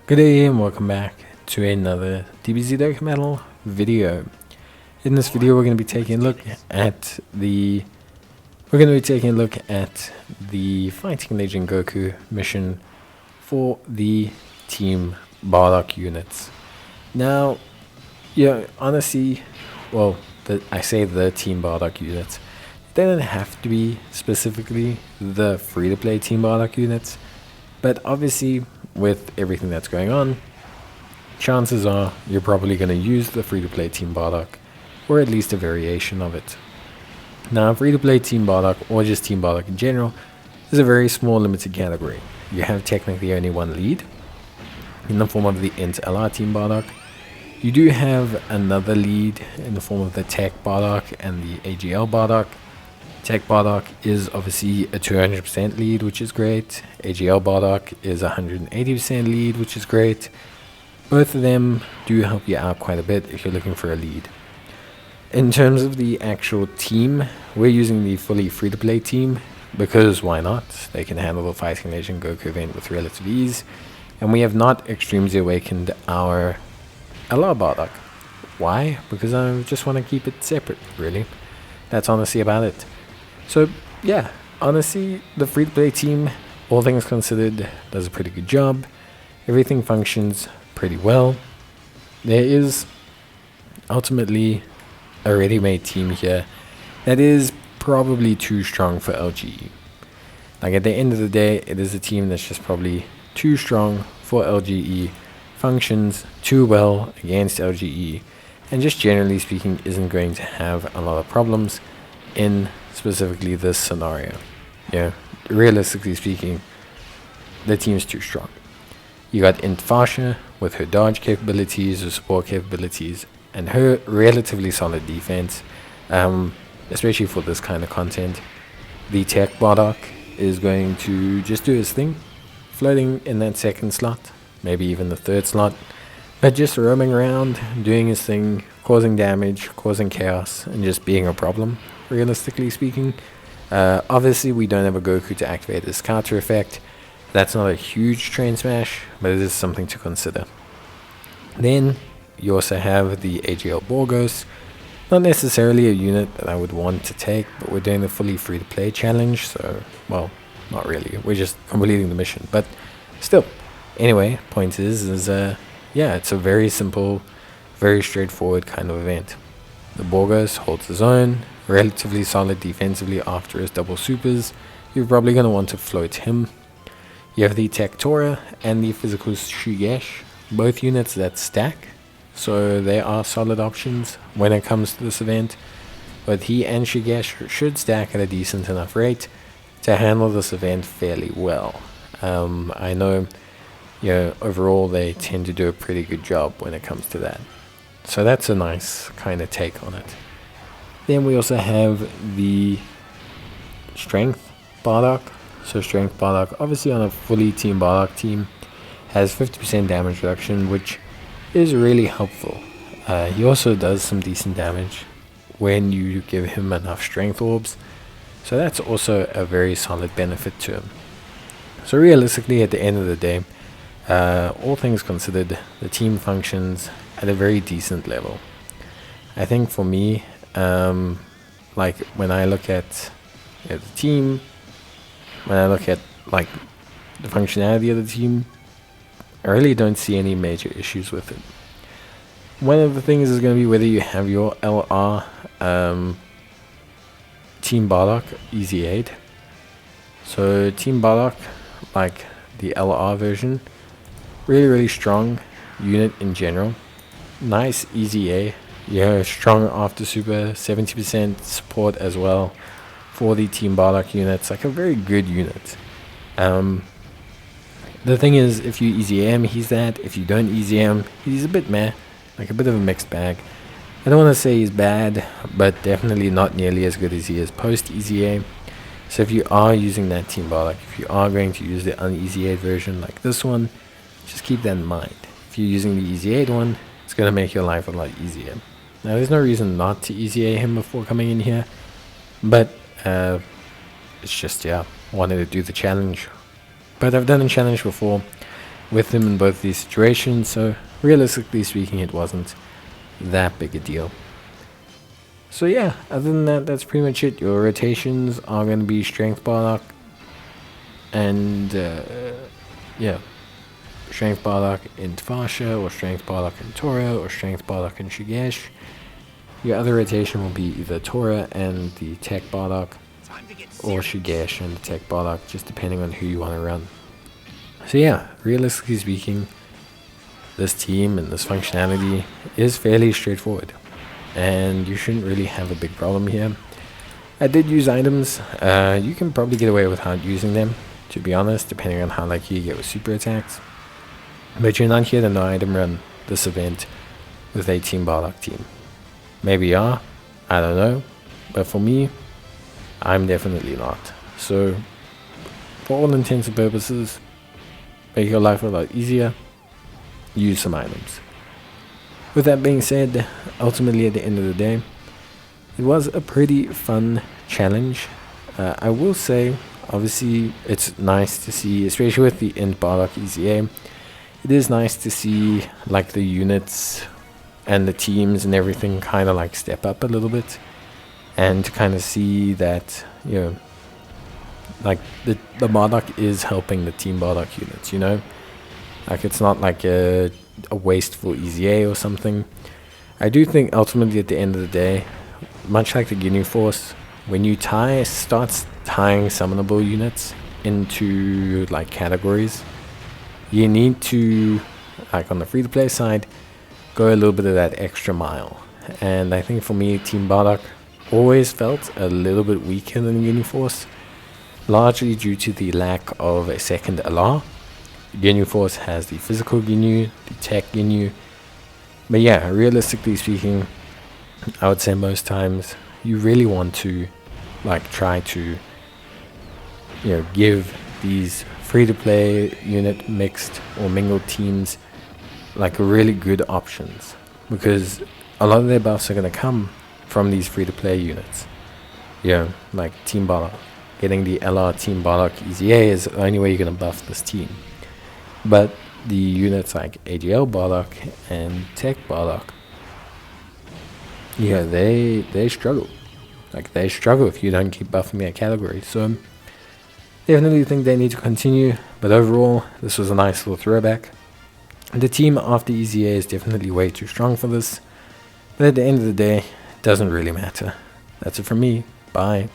Good day and welcome back to another Dbz Dokkan video. In this video we're going to be taking a look at the Fighting Legend Goku mission for the Team Bardock units. Now, honestly, I say the Team Bardock units. They don't have to be specifically the free-to-play Team Bardock units, but obviously with everything that's going on, chances are you're probably going to use the free-to-play Team Bardock, or at least a variation of it. Now, free-to-play Team Bardock, or just Team Bardock in general, is a very small limited category. You have technically only one lead, in the form of the LR Team Bardock. You do have another lead in the form of the Tech Bardock and the AGL Bardock. Tech Bardock is obviously a 200% lead, which is great. AGL Bardock is 180% lead, which is great. Both of them do help you out quite a bit if you're looking for a lead. In terms of the actual team, we're using the fully free-to-play team because why not? They can handle the Fighting Legend Goku event with relative ease. And we have not extremely awakened our LR Bardock. Why? Because I just want to keep it separate, really. That's honestly about it. So, yeah, honestly, the free-to-play team, all things considered, does a pretty good job. Everything functions pretty well. There is ultimately a ready-made team here that is probably too strong for LGE. Like, at the end of the day, it is a team that's just probably too strong for LGE, functions too well against LGE, and just generally speaking isn't going to have a lot of problems in specifically this scenario. Realistically speaking, the team's too strong. You got Fasha with her dodge capabilities, her support capabilities, and her relatively solid defense, especially for this kind of content. The Tech Bardock is going to just do his thing, floating in that second slot, maybe even the third slot, but just roaming around, doing his thing, causing damage, causing chaos, and just being a problem, realistically speaking. Obviously, we don't have a Goku to activate this counter effect. That's not a huge train smash, but it is something to consider. Then, you also have the AGL Borgos. Not necessarily a unit that I would want to take, but we're doing the fully free-to-play challenge, so, well, not really. We're just completing the mission, but still. Anyway, point is it's a very simple, very straightforward kind of event. The Borgos holds his own, relatively solid defensively after his double supers. You're probably going to want to float him. You have the Tectora and the physical Shigesh, both units that stack, so they are solid options when it comes to this event. Both he and Shigesh should stack at a decent enough rate to handle this event fairly well. I know, overall they tend to do a pretty good job when it comes to that. So that's a nice kind of take on it. Then we also have the Strength Bardock. So Strength Bardock, obviously on a fully Team Bardock team, has 50% damage reduction, which is really helpful. He also does some decent damage when you give him enough Strength Orbs. So that's also a very solid benefit to him. So realistically, at the end of the day, all things considered, the team functions at a very decent level. I think for me, like when I look at the team, when I look at like the functionality of the team, I really don't see any major issues with it. One of the things is going to be whether you have your LR Team Bardock Easy 8. So Team Bardock, like the LR version, really strong unit in general. Nice easy A. Strong after super, 70% support as well for the Team Bardock units. Like a very good unit. The thing is, if you easy him, he's that. If you don't easy him, he's a bit meh. Like a bit of a mixed bag. I don't want to say he's bad, but definitely not nearly as good as he is post easy A. So if you are using that Team Bardock, if you are going to use the uneasy 8 version like this one, just keep that in mind. If you're using the easy 8 one, it's going to make your life a lot easier. Now, there's no reason not to easy A him before coming in here, but it's just, wanted to do the challenge. But I've done a challenge before, with him in both these situations, so realistically speaking, it wasn't that big a deal. So yeah, other than that, that's pretty much it. Your rotations are going to be Strength Bardock and yeah, Strength Bardock in Tfasha, or Strength Bardock in Tora, or Strength Bardock in Shigesh. Your other rotation will be either Tora and the Tech Bardock, or Shigesh and the Tech Bardock, just depending on who you want to run. So yeah, realistically speaking, this team and this functionality is fairly straightforward, and you shouldn't really have a big problem here. I did use items. You can probably get away without using them, to be honest, depending on how lucky you get with super attacks. But you're not here to no item run this event with a Team Bardock team. Maybe you are, I don't know, but for me, I'm definitely not. So, for all intents and purposes, make your life a lot easier, use some items. With that being said, ultimately at the end of the day, it was a pretty fun challenge. I will say, obviously, it's nice to see, especially with the Int Bardock EZA, it is nice to see like the units and the teams and everything kind of like step up a little bit, and to kind of see that, you know, like the Bardock is helping the Team Bardock units, you know, like it's not like a wasteful EZA or something. I do think ultimately at the end of the day, much like the Ginyu Force, when you start tying summonable units into like categories, you need to, like on the free to play side, go a little bit of that extra mile. And I think for me, Team Bardock always felt a little bit weaker than Ginyu Force, largely due to the lack of a second LR. Ginyu Force has the physical Ginyu, the tech Ginyu. But yeah, realistically speaking, I would say most times you really want to like try to, you know, give these free to play unit mixed or mingled teams like really good options, because a lot of their buffs are going to come from these free to play units. Yeah, like Team Bardock, getting the LR Team Bardock EZA is the only way you're going to buff this team. But the units like AGL Bardock and Tech Bardock, yeah, they struggle. Like they struggle if you don't keep buffing their category. So definitely think they need to continue. But overall, this was a nice little throwback. The team after EZA is definitely way too strong for this. But at the end of the day, it doesn't really matter. That's it from me. Bye.